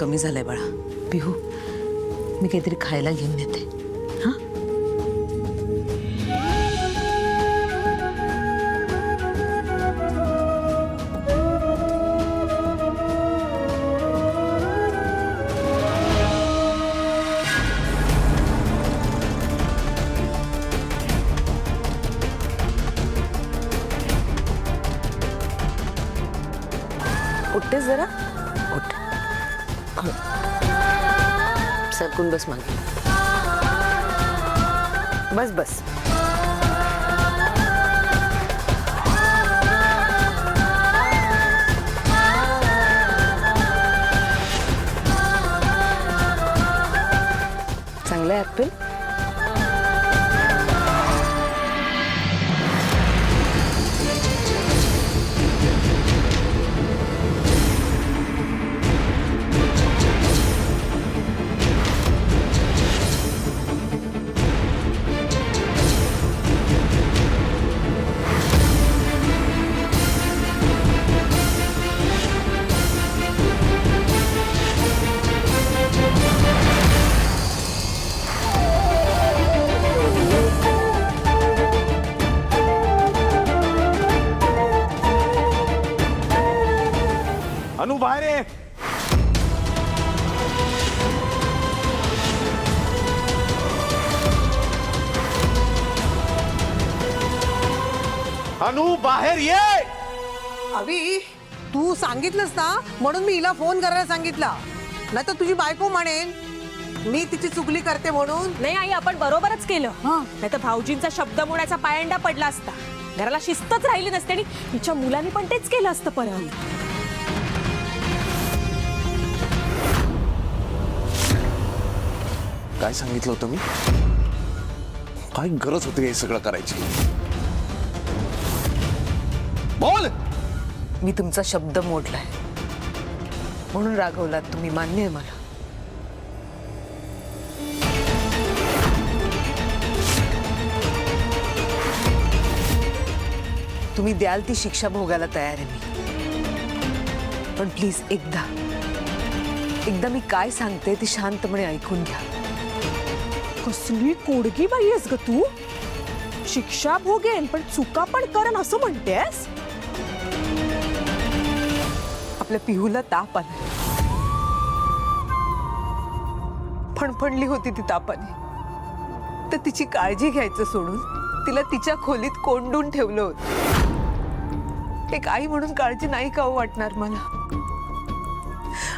कमी झालाय बाळा. पिहू, मी काहीतरी खायला घेऊन येते. हां, उठतेस जरा. उठ. सरकून बस मागे. बस बस. चांगलं आहे ॲपल. अनु बाहेर ये. अनु बाहेर ये. अभि, तू सांगितलंस ना म्हणून मी हिला फोन करायला सांगितला. नाही तर तुझी बायको म्हणेल मी तिची चुगली करते म्हणून. नाही आई, आपण बरोबरच केलं. नाही तर भाऊजींचा शब्द मोडायचा पायंडा पडला असता. घराला शिस्तच राहिली नसते आणि तिच्या मुलांनी पण तेच केलं असतं परत. काय सांगितलं होतं मी? काय गरज होती हे सगळं करायची? बोल. मी तुमचा शब्द मोडलाय म्हणून रागवलात तुम्ही. मान्य आहे मला. तुम्ही द्याल ती शिक्षा भोगायला तयार आहे मी. पण प्लीज एकदा मी काय सांगते ते शांतपणे ऐकून घ्या. कसली कोडगी बाई आहेस ग तू. शिक्षा भोगेन पण चुका पण करन असं म्हणतेस. आपल्या पिहूला ताप आला. फणफणली होती ती तापाने. तर तिची काळजी घ्यायचं सोडून तिला तिच्या खोलीत कोंडून ठेवलं होतं. एक आई म्हणून काळजी नाही का वाटणार मला?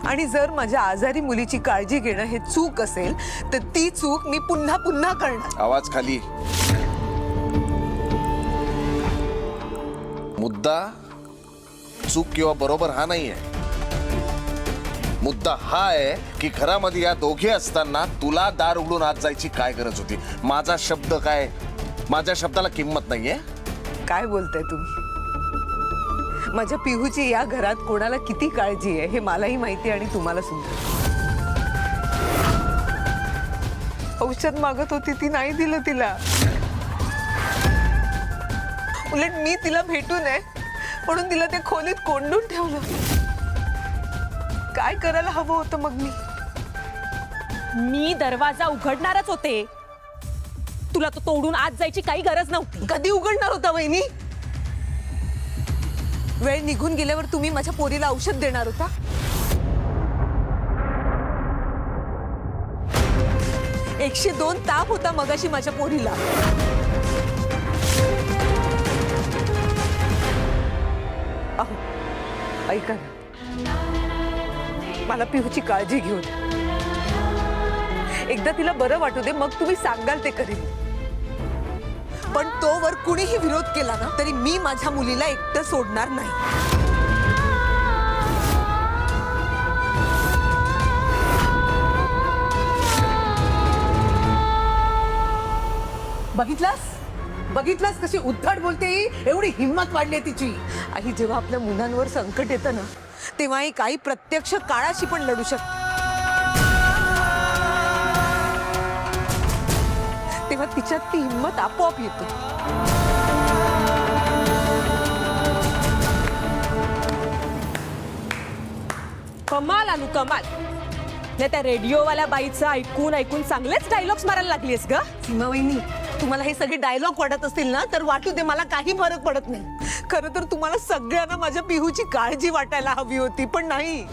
आणि जर माझ्या आजारी मुलीची काळजी घेणं हे चूक असेल तर ती चूक मी पुन्हा पुन्हा करणार. आवाज खाली. मुद्दा चूक किंवा बरोबर हा नाहीये. मुद्दा हा आहे की घरामध्ये या दोघे असताना तुला दार उघडून आत जायची काय गरज होती? माझा शब्द काय? माझ्या शब्दाला किंमत नाहीये? काय बोलताय तुम्ही? माझ्या पिहूची या घरात कोणाला किती काळजी आहे हे मलाही माहिती आणि तुम्हाला सुद्धा. औषध मागत होती ती, नाही दिलं तिला. उलट मी तिला भेटू नये म्हणून तिला ते खोलीत कोंडून ठेवलं. काय करायला हवं होतं मग मी दरवाजा उघडणारच होते. तुला तो तोडून आत जायची काही गरज नव्हती. कधी उघडणार होता वहिनी? वेळ निघून गेल्यावर तुम्ही माझ्या पोरीला औषध देणार होता. 102 ताप होता मगाशी माझ्या पोरीला. अहो, ऐका ना, मला पिहूची काळजी घेऊ द्या. एकदा तिला बरं वाटू दे, मग तुम्ही सांगाल ते करेन. पण तोवर कुणीही विरोध केला ना तरी मी माझ्या मुलीला एकटं सोडणार नाही. बघितलास कशी उद्धट बोलते. एवढी हिम्मत वाढली तिची. आई, जेव्हा आपल्या मुलांवर संकट येतं ना तेव्हा ही काही प्रत्यक्ष काळाशी पण लढू शकते. तेव्हा तिच्यात ती हिम्मत आपोआप येते. कमाल अनु, कमाल. नाही त्या रेडिओवाल्या बाईचं ऐकून ऐकून चांगलेच डायलॉग्स मारायला लागलीस ग. सीमा वहिनी, तुम्हाला हे सगळे डायलॉग वाटत असतील ना तर वाटू दे, मला काही फरक पडत नाही. खरं तर तुम्हाला सगळ्यांना माझ्या पिहूची काळजी वाटायला हवी होती, पण नाही.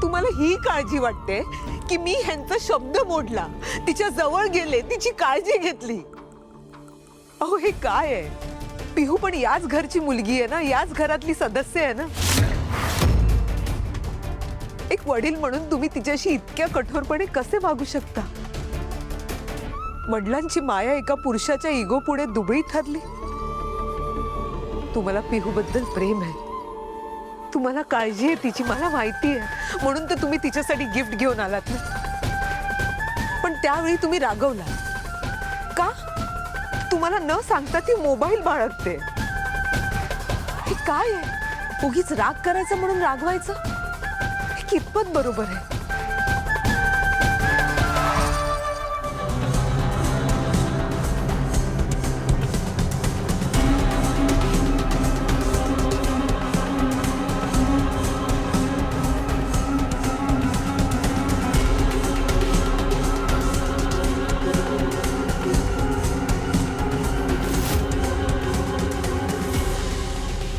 तुम्हाला ही काळजी वाटते की मी ह्यांचा शब्द मोडला, तिच्या जवळ गेले, तिची काळजी घेतली. अहो हे काय आहे? पिहू पण याच घरची मुलगी आहे ना, याच घरातली सदस्य आहे ना. एक वडील म्हणून तुम्ही तिच्याशी इतक्या कठोरपणे कसे वागू शकता? वडिलांची माया एका पुरुषाच्या इगो पुढे दुबळी ठरली. तुम्हाला पिहू बद्दल प्रेम आहे, तुम्हाला काळजी आहे तिची, मला माहिती आहे, म्हणून तर तुम्ही तिच्यासाठी गिफ्ट घेऊन आलात ना. पण त्यावेळी तुम्ही रागवला का? तुम्हाला न सांगता ती मोबाईल बाळगते. हे काय आहे? उगीच राग करायचं म्हणून रागवायचं, हे कितपत बरोबर आहे?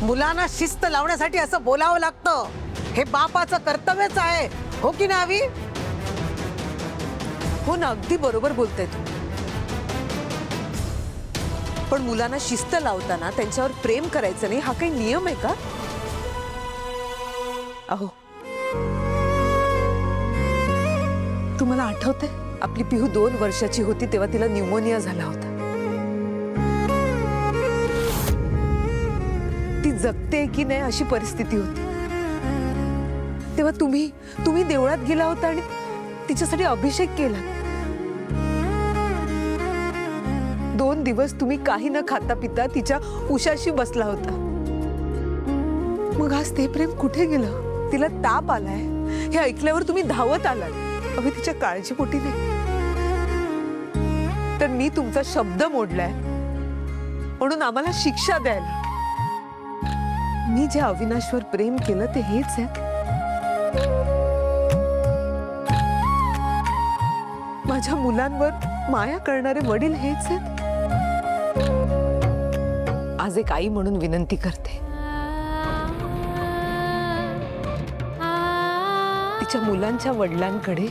मुलांना शिस्त लावण्यासाठी असं बोलावं लागतं, हे बापाचं कर्तव्यच आहे, हो की नाही? हो ना, अगदी बरोबर बोलताय तुम्ही. पण मुलांना शिस्त लावताना त्यांच्यावर प्रेम करायचं नाही, हा काही नियम आहे का? अहो, तुम्हाला आठवतंय आपली पिहू 2 वर्षाची होती तेव्हा तिला न्यूमोनिया झाला होता. ती जगते की नाही अशी परिस्थिती होती. तेव्हा तुम्ही देवळात गेला होता आणि तिच्यासाठी अभिषेक केला. 2 दिवस तुम्ही काही न खाता पिता तिच्या उशाशी बसला होता. मग आज ते प्रेम कुठे गेलं? तिला ताप आलाय हे ऐकल्यावर तुम्ही धावत आलात. अभि तिच्या काळजीपोटी नाही. तर मी तुमचा शब्द मोडलाय म्हणून आम्हाला शिक्षा द्यायला. मी जे अविनाशवर प्रेम केलं ते हेच आहे. माझ्या मुलांवर माया करणारे वडील हेच आहेत. आज एक आई म्हणून विनंती करते, तिच्या मुलांच्या वडिलांकडे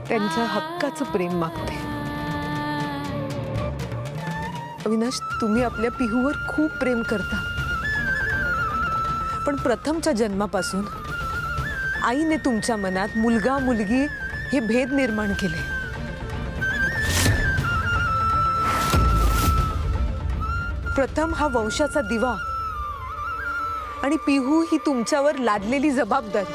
त्यांच्या हक्काचं प्रेम मागते. अविनाश, तुम्ही आपल्या पिहूवर खूप प्रेम करता, पण प्रथमच्या जन्मापासून आईने तुमच्या मनात मुलगा मुलगी हे भेद निर्माण केले. प्रथम हा वंशाचा दिवा आणि पिहू ही तुमच्यावर लादलेली जबाबदारी.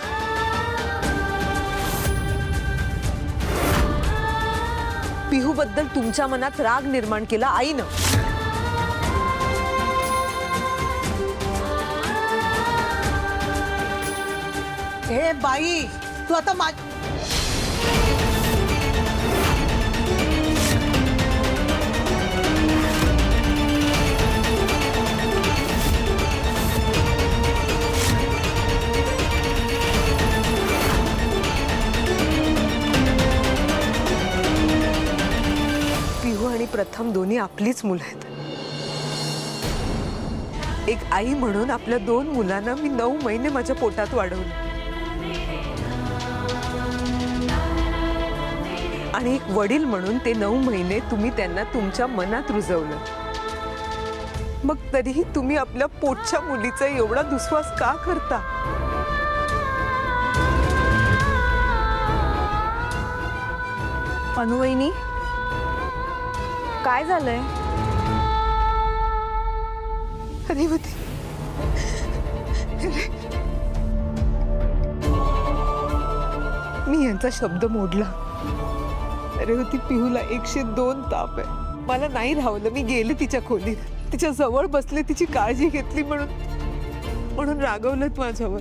पिहू बद्दल तुमच्या मनात राग निर्माण केला आईनं. हे बाई, तू आता पिहू आणि प्रथम दोन्ही आपलीच मुलं आहेत. एक आई म्हणून आपल्या 2 मुलांना मी 9 महिने माझ्या पोटात वाढवलं आणि एक वडील म्हणून ते 9 महिने तुम्ही त्यांना तुमच्या मनात रुजवलं. मग तरीही तुम्ही आपल्या पोटच्या मुलीचा एवढा दुस्वास का करता? अनुवहिनी, काय झालंय? रेवती, मी यांचा शब्द मोडला. रेवती, पिहूला 102 ताप आहे. मला नाही राहवलं, मी गेले तिच्या खोलीत, तिच्या जवळ बसले, तिची काळजी घेतली म्हणून रागवलंत माझ्यावर.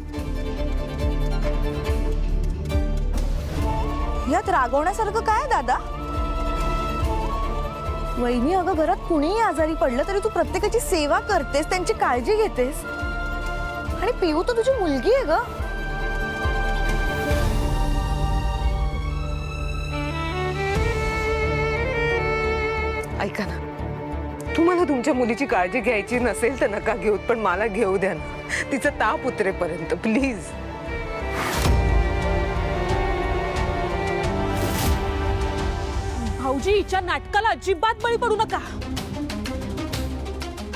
यात रागवण्यासारखं काय दादा? वहिनी, अगं घरात कुणीही आजारी पडलं तरी तू प्रत्येकाची सेवा करतेस, त्यांची काळजी घेतेस. आणि पिहू तर तुझी मुलगी आहे ग. ऐका ना, तुम्हाला तुमच्या मुलीची काळजी घ्यायची नसेल तर नका घेऊ, पण मला घेऊ द्या ना, तिचा ताप उतरेपर्यंत प्लीज. भाऊजी हिच्या नाटकाला अजिबात बळी पडू नका.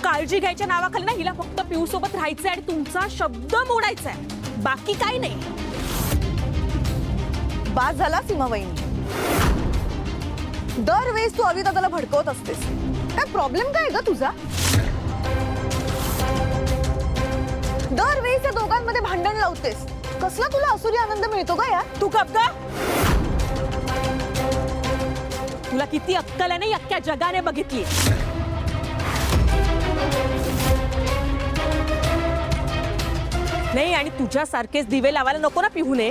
काळजी घ्यायच्या नावाखाली ना हिला फक्त पिऊ सोबत राहायचंय आणि तुमचा शब्द मोडायचा आहे, बाकी काही नाही. बाद झाला सीमा वहिनी. दरवेळेस तू अवी दादाला भडकवत असतेस. काय प्रॉब्लेम काय ग तुझा? दरवेळेस या दोघांमध्ये भांडण लावतेस. कसला तुला असुरी आनंद मिळतो का यार? तू गप ग. तुला किती अक्कल आहे नाही अख्ख्या जगाने बघितली. नाही आणि तुझ्यासारखेच दिवे लावायला नको ना पिहूने,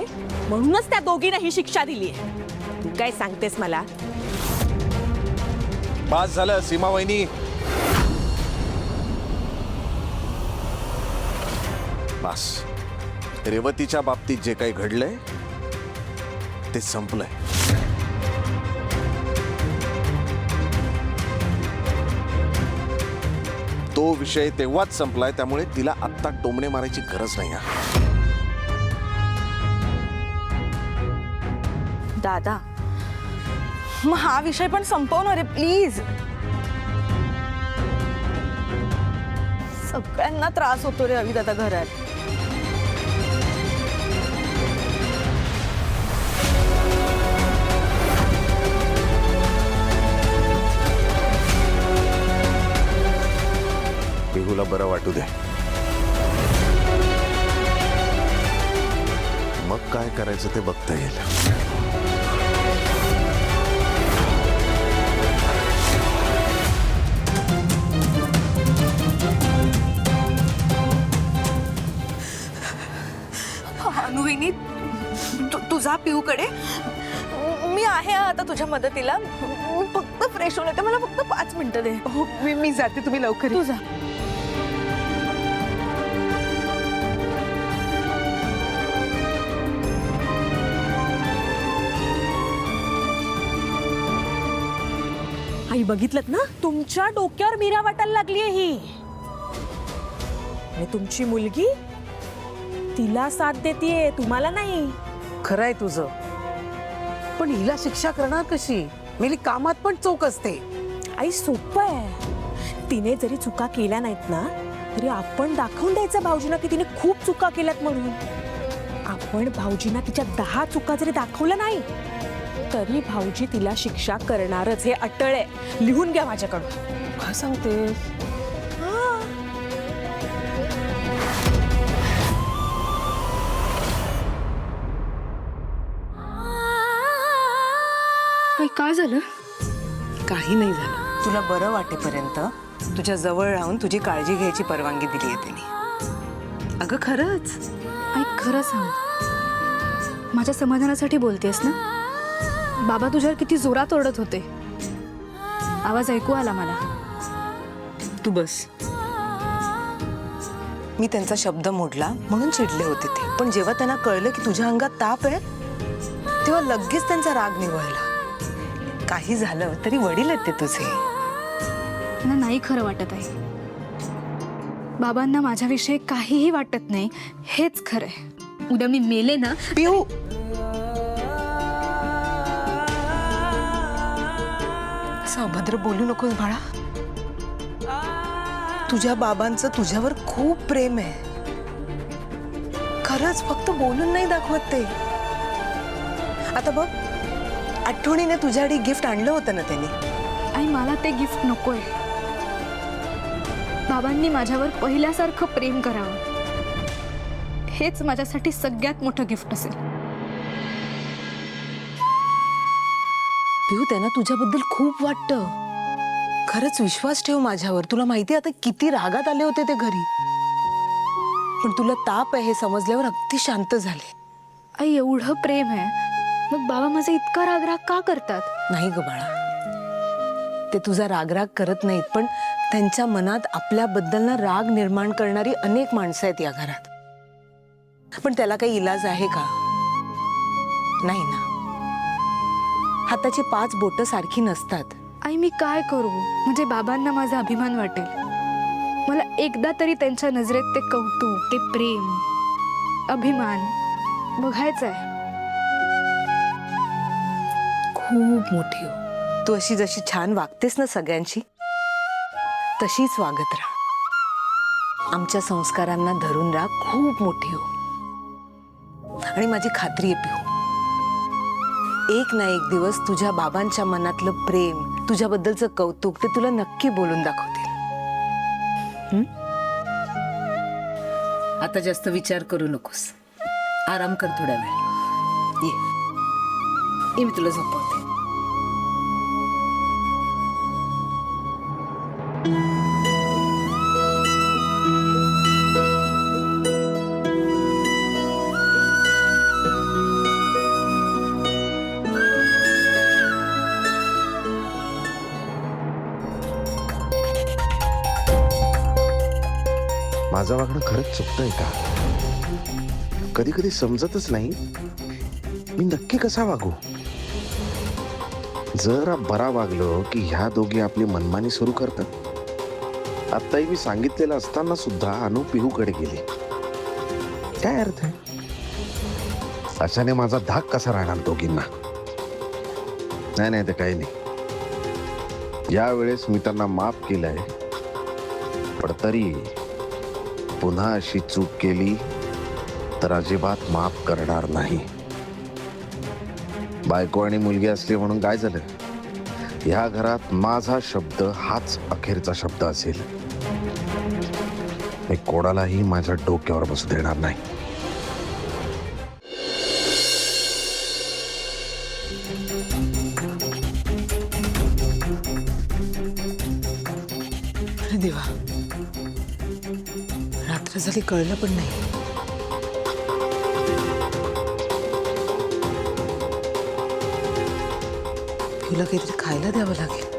म्हणूनच त्या दोघींना ही शिक्षा दिली आहे. तू काय सांगतेस मला? बस झालं सीमा वहिनी. बस, रेवतीच्या बाबतीत जे काही घडलंय ते संपलंय. तो विषय तेव्हाच संपलाय, त्यामुळे तिला आत्ता टोमणे मारायची गरज नाही आहे. दादा, मग हा विषय पण संपवणार आहे प्लीज. सगळ्यांना त्रास होतो रे अवी दादा घरात. बिहूला बरं वाटू दे, मग काय करायचं ते बघता येईल. अनुविनी, तुझा पिऊकडे मी आहे आता तुझ्या मदतीला. मी फक्त फ्रेश होऊन येते, मला फक्त 5 मिनिटं दे. हो, मी जाते, तुम्ही लवकर या. तुझा आई बघितलत ना, तुमच्या डोक्यावर मीरा वाटायला लागलीये ही. आणि तुमची मुलगी तिला साथ देतीये, तुम्हाला नाही. खरंय तुझं, पण हिला शिक्षा करणार कशी? मेली कामात पण चोख असते. आई सोपं आहे. तिने जरी चुका केल्या नाहीत ना, तरी आपण दाखवून द्यायचं भाऊजींना की तिने खूप चुका केल्यात म्हणून. आपण भाऊजींना तिच्या 10 चुका जरी दाखवल्या नाही, तरी भाऊजी तिला शिक्षा करणारच, हे अटळ आहे. लिहून घ्या माझ्याकडून. काय सांगते? काय झालं? काही नाही झालं. तुला बरं वाटेपर्यंत तुझ्या जवळ राहून तुझी काळजी घ्यायची परवानगी दिली आहे तिने. अगं खरंच. आई खरं सांग, माझ्या समाधानासाठी बोलतेस ना? बाबा तुझ्यावर किती जोरात ओरडत होते, आवाज ऐकू आला मला. तू बस. मी त्यांचा शब्द मोडला म्हणून चिडले होते ते, पण जेव्हा त्यांना कळलं की तुझ्या अंगात ताप आहे, तेव्हा लगेच त्यांचा राग निवळला. काही झालं तरी वडील आहेत ते तुझे. मला नाही खरं वाटत आहे. बाबांना माझ्याविषयी काहीही वाटत नाही, हेच खरं आहे. उद्या मी मेले ना. पिऊ, असं अभद्र बोलू नकोस बाळा. तुझ्या बाबांचं तुझ्यावर खूप प्रेम आहे. खरंच, फक्त बोलून नाही दाखवत ते. आता बघ, आठवणीने तुझ्यासाठी गिफ्ट आणलं होतं ना त्यांनी. आई मला ते गिफ्ट नकोय. बाबांनी माझ्यावर पहिल्यासारखं प्रेम करावं, हेच माझ्यासाठी सगळ्यात मोठं गिफ्ट असेल. पिऊ, त्यांना तुझ्याबद्दल खूप वाटतं. खरंच विश्वास ठेव माझ्यावर. तुला माहिती आता किती रागात आले होते ते घरी, पण तुला ताप आहे हे समजल्यावर अगदी शांत झाले. आई एवढं प्रेम आहे, मग बाबा माझा इतका रागराग का करतात? नाही ग बाळा, ते तुझा रागराग करत नाहीत, पण त्यांच्या मनात आपल्याबद्दल ना राग निर्माण करणारी अनेक माणसं आहेत या घरात. पण त्याला काही इलाज आहे का? नाही ना. हाताची 5 बोटं सारखी नसतात. आई मी काय करू म्हणजे बाबांना माझा अभिमान वाटेल. मला एकदा तरी त्यांच्या नजरेत ते कौतुक, ते प्रेम, अभिमान बघायचं आहे. खूप मोठी हो तू. अशी जशी छान वागतेस ना सगळ्यांची तशीच वागत राहा. आमच्या संस्कारांना धरून राहा. खूप मोठी हो. आणि माझी खात्री आहे पिहू, एक ना एक दिवस तुझ्या बाबांच्या मनातलं प्रेम, तुझ्याबद्दलचं कौतुक ते तुला नक्की बोलून दाखवतील. आता जास्त विचार करू नकोस. आराम कर थोड्या वेळ. ये मी तुला झोपवते. माझं वागणं खरंच चुकतंय का? कधी कधी समजतच नाही मी नक्की कसा वागू. जरा बरा वागलो की ह्या दोघी आपली मनमानी सुरू करतात. आत्ताही मी सांगितलेलं असताना सुद्धा अनु पिहूकडे गेली. काय अर्थ आहे? अशाने माझा धाक कसा राहणार दोघींना? नाही ते काही नाही. यावेळेस मी त्यांना माफ केलंय, पण तरी पुन्हा अशी चूक केली तर अजिबात माफ करणार नाही. बायको आणि मुलगी असली म्हणून काय झालं? ह्या घरात माझा शब्द हाच अखेरचा शब्द असेल. मी कोणालाही माझ्या डोक्यावर बसू देणार नाही. अरे देवा, रात्र झाली कळलं पण नाही. तुला काहीतरी खायला द्यावं लागेल.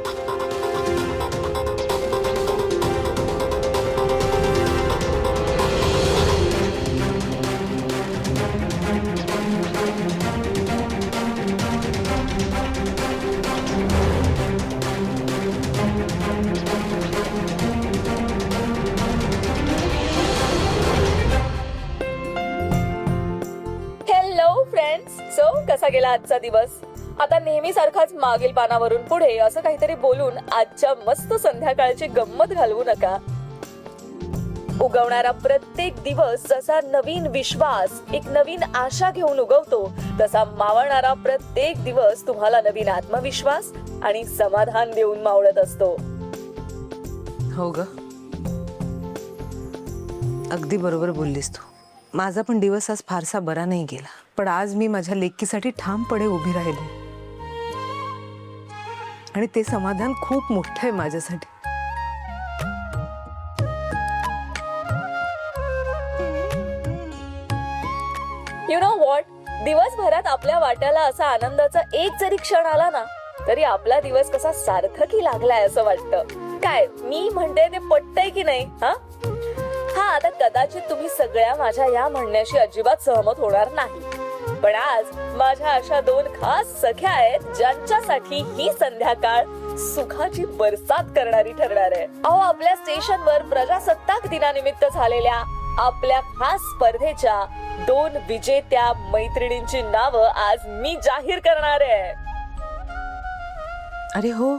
Hello friends. सो कसा गेला आजचा दिवस? आता नेहमी सारखाच मागील पानावरून पुढे असं काहीतरी बोलून आजच्या मस्त संध्याकाळची गंमत घालवू नका. उगवणारा प्रत्येक दिवस जसा नवीन विश्वास, एक नवीन आशा घेऊन उगवतो, तसा मावळणारा प्रत्येक दिवस तुम्हाला नवीन आत्मविश्वास आणि समाधान देऊन मावळत असतो. हो ग, अगदी बरोबर बोललीस तू. माझा पण दिवस आज फारसा बरा नाही गेला, पण आज मी माझ्या लेकीसाठी ठामपणे उभी राहिले आणि ते समाधान खूप मोठं आहे माझ्यासाठी. यु नो व्हॉट, दिवसभरात आपल्या वाट्याला असा आनंदाचा एक जरी क्षण आला ना, तरी आपला दिवस कसा सार्थकी लागलाय असं वाटतं. काय मी म्हणते ते पटतंय की नाही? हा, आता कदाचित तुम्ही सगळ्या माझ्या या म्हणण्याशी अजिबात सहमत होणार नाही, पण आज माझ्या अशा दोन खास सख्या आहेत ज्यांच्यासाठी ही संध्याकाळ सुखाची बरसात करणारी ठरणार आहे. अहो, आपल्या स्टेशनवर प्रजासत्ताक दिनानिमित्त झालेल्या आपल्या खास स्पर्धेच्या दोन विजेत्या मैत्रिणींची नावं आज मी जाहीर करणार आहे. अरे हो,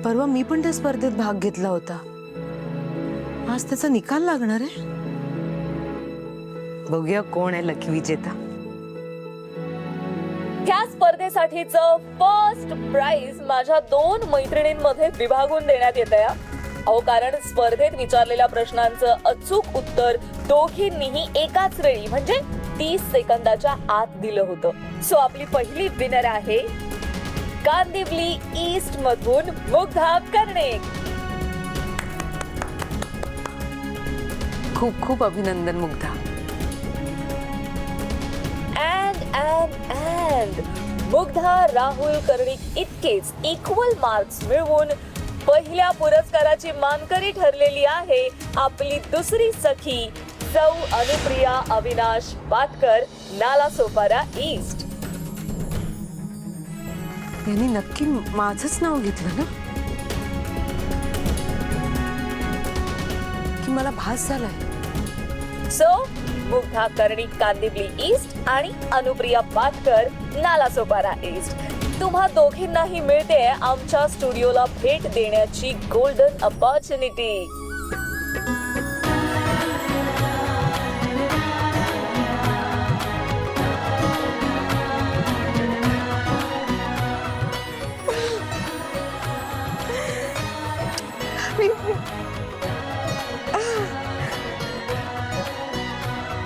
परवा मी पण त्या स्पर्धेत भाग घेतला होता. आज त्याचा निकाल लागणार आहे. बघूया कोण आहे लकी विजेता. त्या स्पर्धेसाठीचं फर्स्ट प्राइज माझ्या दोन मैत्रिणींमध्ये विभागून देण्यात येत आहे. अहो, कारण स्पर्धेत विचारलेल्या प्रश्नांचं अचूक उत्तर दोघींनीही एकाच वेळी म्हणजे 30 सेकंदाच्या आत दिलं होतं. सो आपली पहिली विनर आहे कांदिवली ईस्ट मधून मुग्धा कर्णिक. खूप खूप अभिनंदन मुग्धा. अँड मुग्धा राहुल कर्णिक इतकेच इक्वल मार्क्स मिळवून पहिल्या पुरस्काराची मानकरी ठरलेली आहे आपली दुसरी सखी सौ अनुप्रिया अविनाश पाटकर, नालासोपारा ईस्ट. यांनी नक्की माझंच नाव घेतलं ना, की मला भास झालाय? सो मुग्धा कर्णिक कांदिवली ईस्ट आणि अनुप्रिया पाटकर नालासोपारा ईस्ट, तुम्हा दोघींनाही मिळते आमच्या स्टुडिओला भेट देण्याची गोल्डन अपॉर्च्युनिटी.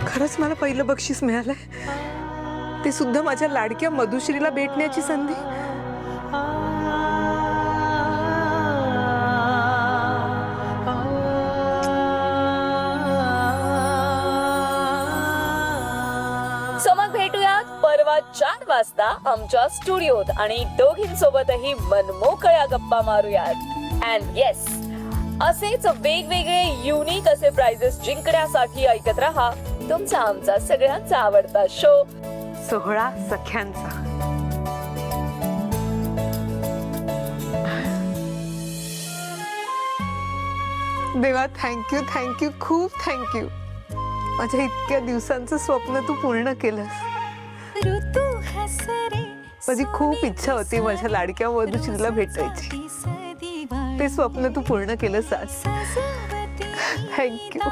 खरंच मला पहिलं बक्षीस मिळालंय, ते सुद्धा माझ्या लाडक्या मधुश्रीला भेटण्याची संधी. सो मग भेटूयात परवा 4 वाजता आमच्या स्टुडिओत आणि दोघींसोबतही मनमोकळ्या गप्पा मारूयात. अँड येस, असेच वेगवेगळे युनिक असे प्राइजेस जिंकण्यासाठी ऐकत रहा तुमचा आमचा सगळ्यांचा आवडता शो सोहळा सख्यांचा. देवा, थँक्यू थँक्यू, खूप थँक्यू. माझ्या इतक्या दिवसांचं स्वप्न तू पूर्ण केलंस. माझी खूप इच्छा होती माझ्या लाडक्या मधुश्रीला भेटायची. ते स्वप्न तू पूर्ण केलंस आज. थँक्यू.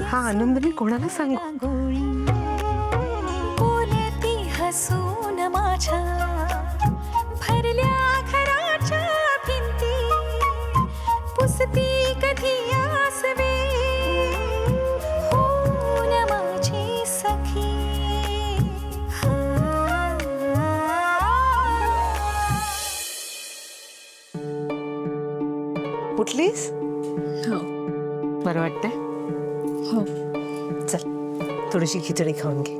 हा आनंद मी कोणाला सांगू? हसून माझ्या भरल्या घराच्या भिंती पुसती कधी आसवे होऊन माझी सखी. उठलीस? हो बरं वाटतंय? हो. चल थोडीशी खिचडी खाऊन घे.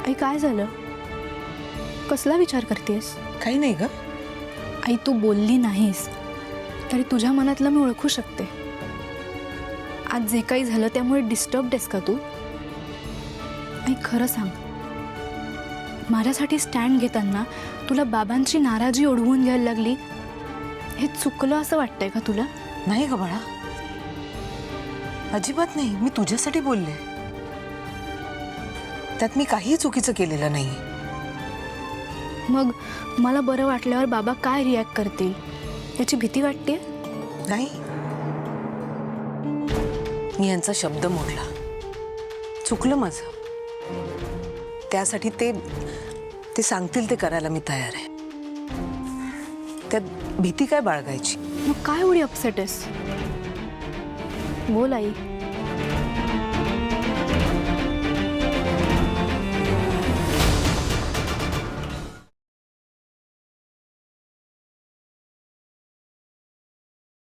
आई काय झालं? कसला विचार करतेस? काही नाही ग. आई तू बोलली नाहीस तरी तुझ्या मनातलं मी ओळखू शकते. आज जे काही झालं त्यामुळे डिस्टर्ब्ड आहेस का तू? आई खरं सांग, माझ्यासाठी स्टँड घेताना तुला बाबांची नाराजी ओढवून घ्यायला लागली, हे चुकलं असं वाटतंय का तुला? नाही ग बाळा, अजिबात नाही. मी तुझ्यासाठी बोलले, त्यात मी काही चुकीचं केलेलं नाही. मग मला बरं वाटल्यावर बाबा काय रिॲक्ट करतील याची भीती वाटते? नाही, मी यांचा शब्द मोडला. चुकलं माझं. त्यासाठी ते सांगतील ते करायला मी तयार आहे. त्यात भीती काय बाळगायची? मग काय एवढी अपसेट आहेस? बोल आई.